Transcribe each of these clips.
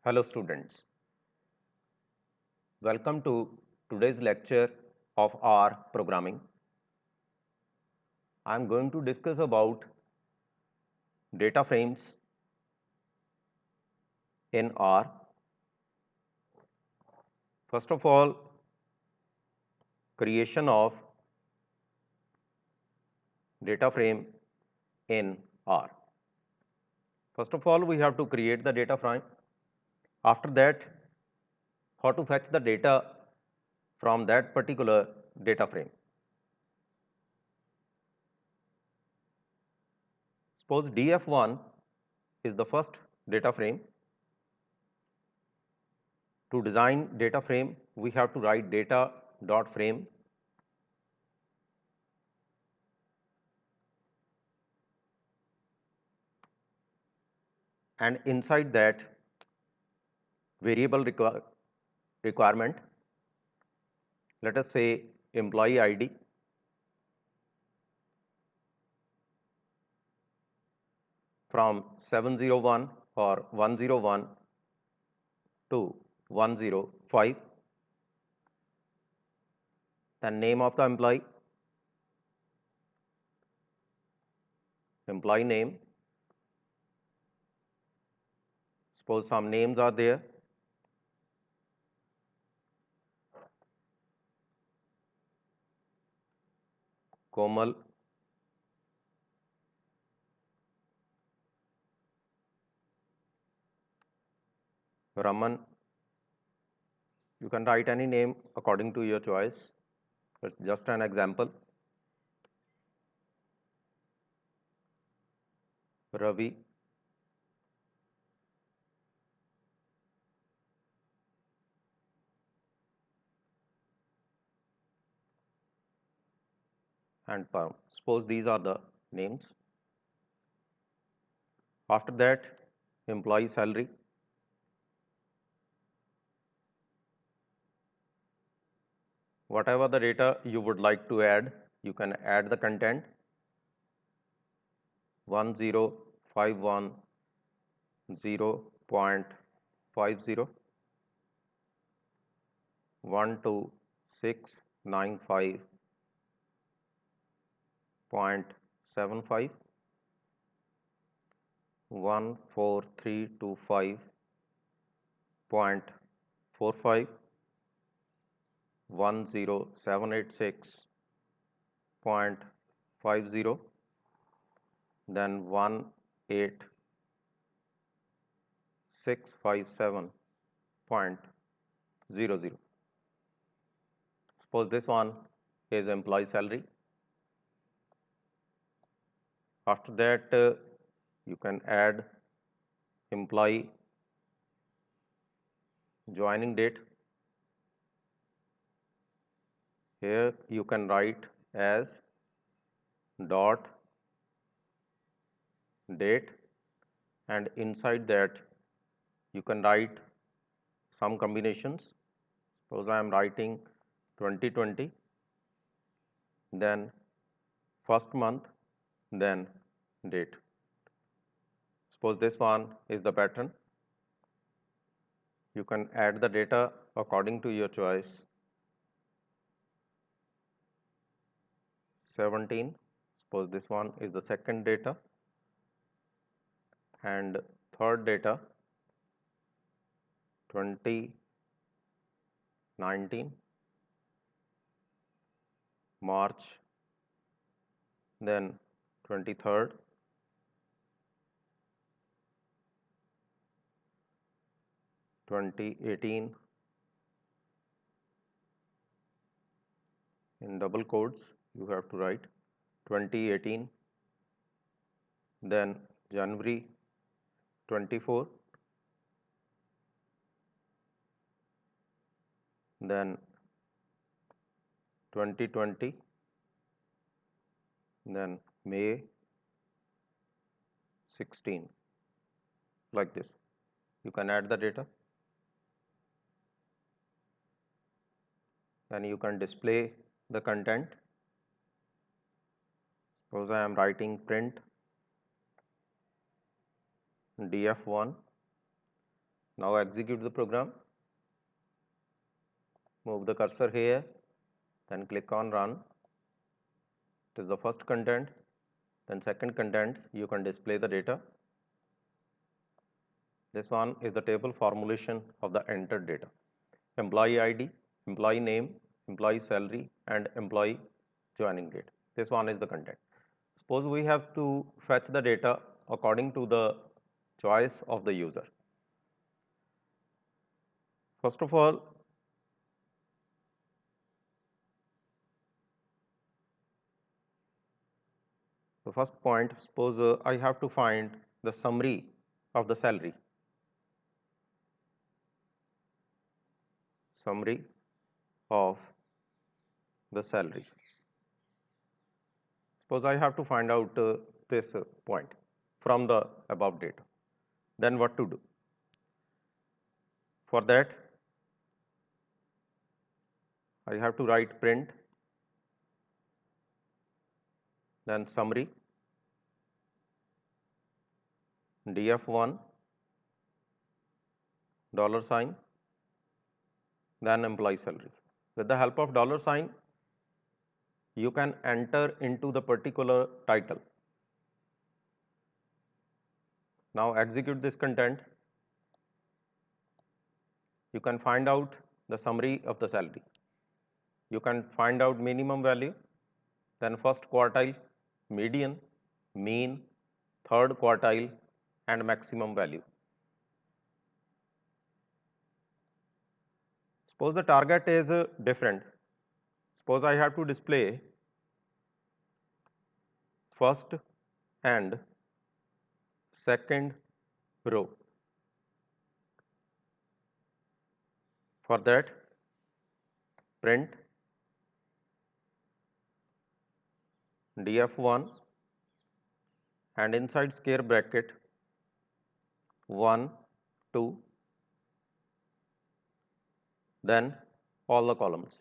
Hello students, welcome to today's lecture of R programming. I am going to discuss about data frames in R. First of all, creation of data frame in R. First of all, we have to create the data frame. After that, how to fetch the data from that particular data frame. Suppose df1 is the first data frame. To design data frame, we have to write data dot frame and inside that variable requirement, let us say employee ID from 701 or 101 to 105, then name of the employee name. Suppose some names are there. Komal, Raman. You can write any name according to your choice. It's just an example. Ravi, and Param. Suppose these are the names. After that, employee salary. Whatever the data you would like to add, you can add the content. 1051 0.50 12695.75 14325.45 10786.50, then 18657.00. Suppose this one is employee salary. After that, you can add employee joining date. Here you can write as dot date, and inside that you can write some combinations. Suppose I am writing 2020, then first month, then date. Suppose this one is the pattern. You can add the data according to your choice. 17, suppose this one is the second data, and third data 2019 March, then 23rd, 2018 in double quotes you have to write 2018, then January 24, then 2020, then May 16, like this. You can add the data. Then you can display the content. Suppose I am writing print df1, Now execute the program. Move the cursor here, then click on run. It is the first content, then second content, you can display the data. This one is the table formulation of the entered data. Employee ID, employee name, employee salary, and employee joining date. This one is the content. Suppose we have to fetch the data according to the choice of the user. First of all, the first point, suppose I have to find the summary of the salary. Summary of the salary. Suppose I have to find out this point from the above data. Then what to do? For that, I have to write print, then summary, df1, $sign, then employee salary. With the help of $sign, you can enter into the particular title. Now execute this content. You can find out the summary of the salary. You can find out minimum value, then first quartile, median, mean, third quartile, and maximum value. Suppose the target is different. Suppose I have to display first and second row. For that, print df1 and inside square bracket 1, 2, then all the columns.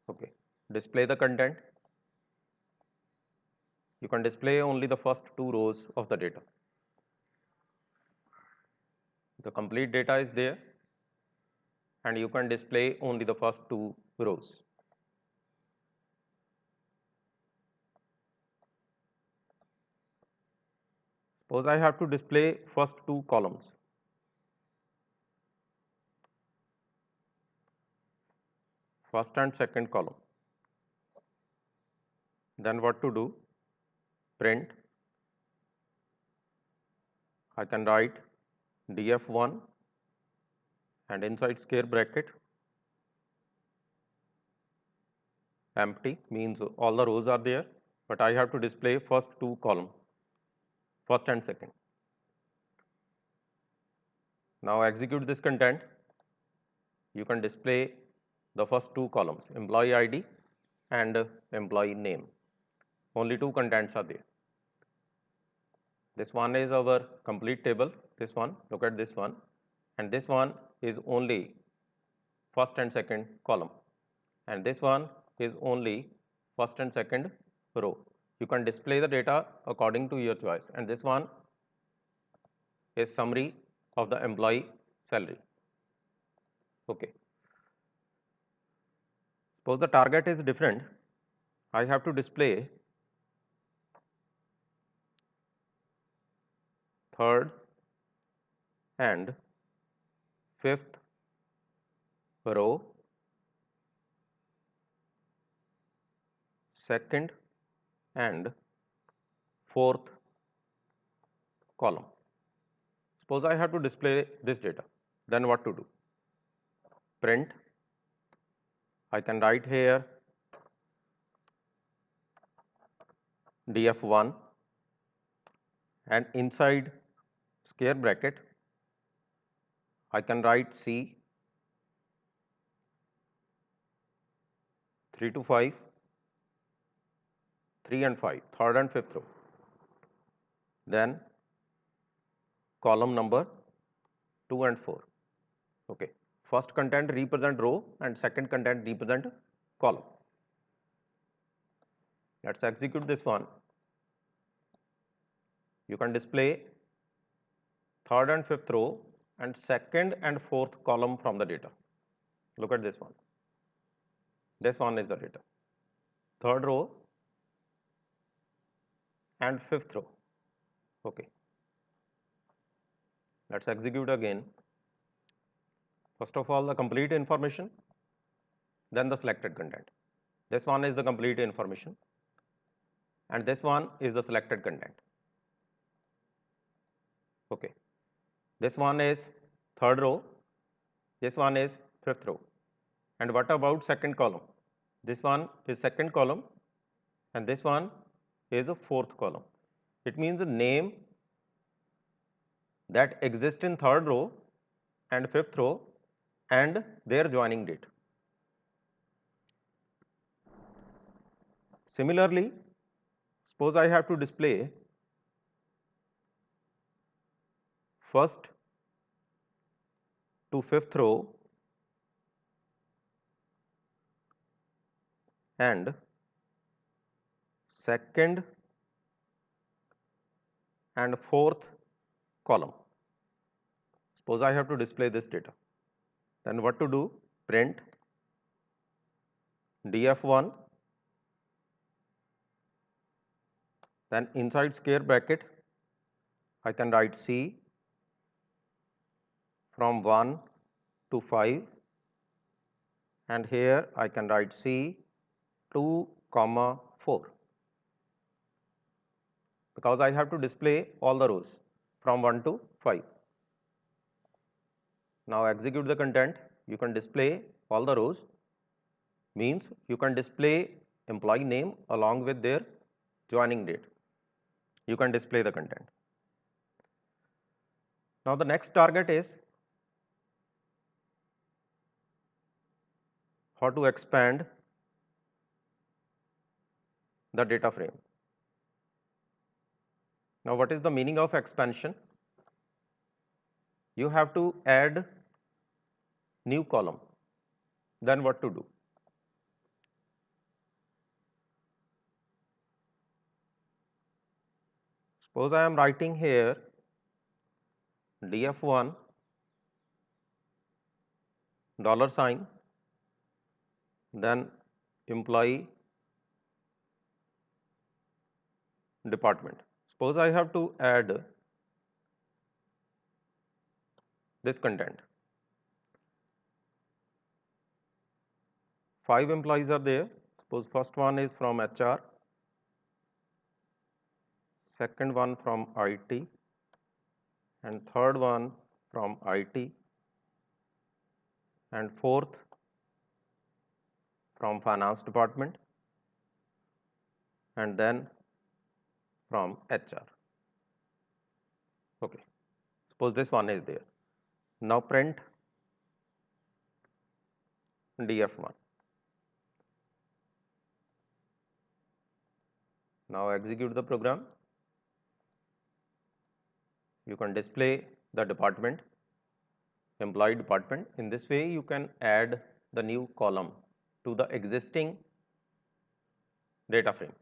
Okay. Display the content. You can display only the first 2 rows of the data. The complete data is there, and you can display only the first 2 rows. Suppose I have to display first 2 columns. First and second column. Then what to do? Print. I can write df1 and inside square bracket empty, means all the rows are there, but I have to display first 2 columns, first and second. Now execute this content. You can display the first 2 columns, employee ID and employee name. Only 2 contents are there. This one is our complete table, this one, look at this one, and this one is only first and second column, and this one is only first and second row. You can display the data according to your choice, and this one is summary of the employee salary. Okay. Suppose the target is different, I have to display third and fifth row, second and fourth column. Suppose I have to display this data, then what to do? Print. I can write here df1 and inside square bracket I can write C 3 to 5, 3 and 5, third and fifth row. Then column number 2 and 4. Okay. First content represent row and second content represent column. Let's execute this one. You can display third and fifth row and second and fourth column from the data. Look at this one. This one is the data. Third row and fifth row. Okay. Let's execute again. First of all, the complete information, then the selected content. This one is the complete information, and this one is the selected content. Okay. This one is third row, this one is fifth row. And what about second column? This one is second column, and this one is a fourth column. It means a name that exists in third row and fifth row and their joining date. Similarly, suppose I have to display first to fifth row and second and fourth column. Suppose I have to display this data. Then what to do? Print df1, then inside square bracket I can write C from 1 to 5, and here I can write C 2, 4, because I have to display all the rows from 1 to 5. Now execute the content. You can display all the rows, means you can display employee name along with their joining date. You can display the content. Now the next target is how to expand the data frame. Now what is the meaning of expansion? You have to add new column. Then what to do? Suppose I am writing here df1 $, then employee department. Suppose I have to add this content. 5 employees are there. Suppose first one is from HR, second one from IT, and third one from IT, and fourth from finance department, and then from HR. Okay. Suppose this one is there. Now print df1. Now execute the program. You can display the department, employee department. In this way, you can add the new column to the existing data frame.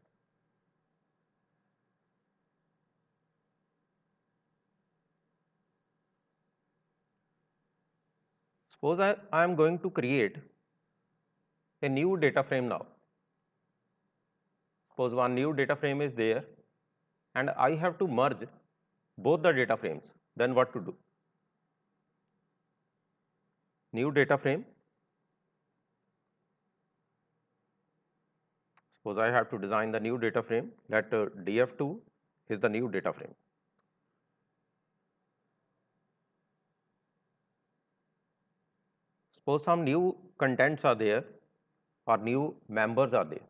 Suppose I am going to create a new data frame now. Suppose one new data frame is there, and I have to merge both the data frames. Then what to do? New data frame. Suppose I have to design the new data frame, that df2 is the new data frame. Suppose some new contents are there or new members are there.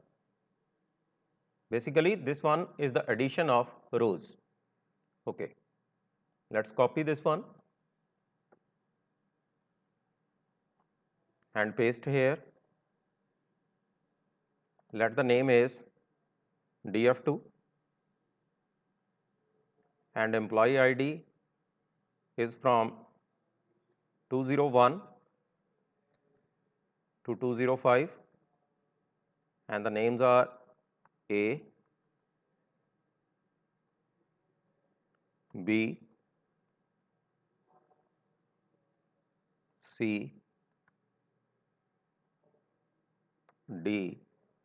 Basically, this one is the addition of rows. Okay. Let's copy this one and paste here. Let the name is df2 and employee ID is from 201 to 205, and the names are A, B, C, D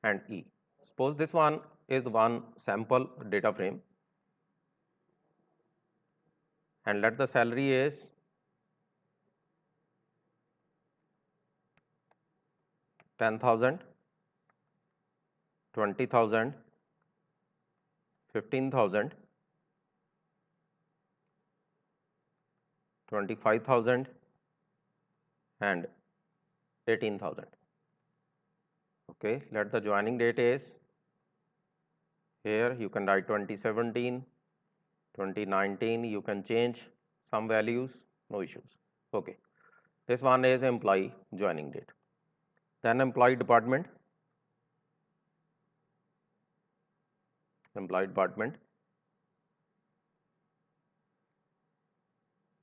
and E. Suppose this one is one sample data frame and let the salary is 10,000, 20,000, 15,000, 25,000 and 18,000. Okay, let the joining date is here you can write 2017, 2019, you can change some values, no issues. Okay, this one is employee joining date. Then employee department,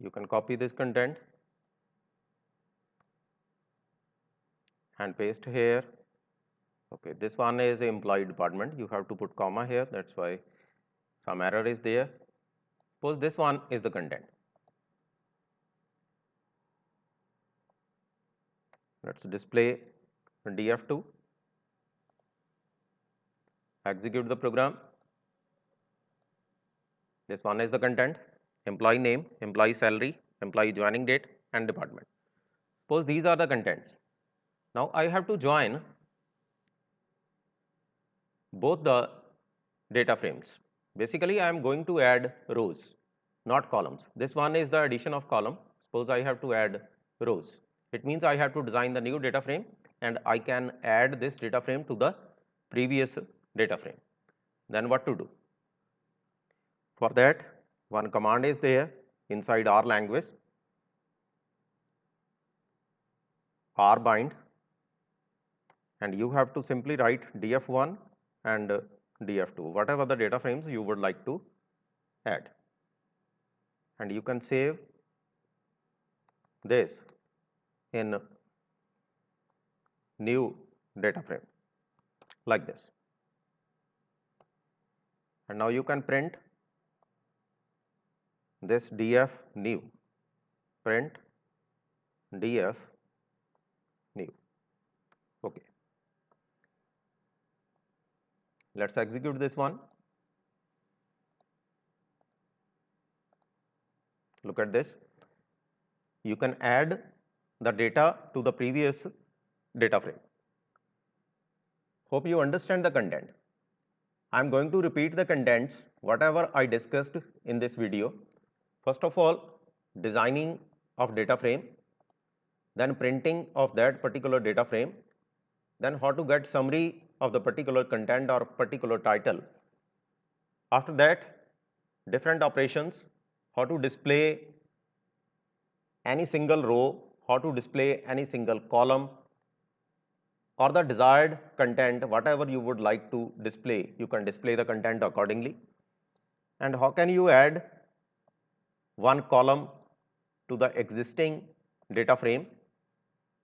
you can copy this content and paste here. Okay, this one is employee department, you have to put comma here, that's why some error is there. Suppose this one is the content. Let's display df2, execute the program. This one is the content, employee name, employee salary, employee joining date and department. Suppose these are the contents. Now I have to join both the data frames. Basically, I am going to add rows, not columns. This one is the addition of column. Suppose I have to add rows. It means I have to design the new data frame and I can add this data frame to the previous data frame. Then what to do? For that, one command is there inside R language, rbind, and you have to simply write df1 and df2, whatever the data frames you would like to add. And you can save this in new data frame like this. And now you can print this df new, print df new. Okay. Let's execute this one. Look at this. You can add the data to the previous data frame. Hope you understand the content. I am going to repeat the contents, whatever I discussed in this video. First of all, designing of data frame, then printing of that particular data frame, then how to get summary of the particular content or particular title. After that, different operations, how to display any single row, how to display any single column, or the desired content, whatever you would like to display, you can display the content accordingly. And how can you add one column to the existing data frame,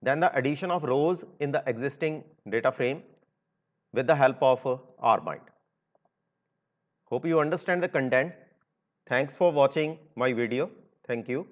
then the addition of rows in the existing data frame with the help of rbind. Hope you understand the content. Thanks for watching my video. Thank you.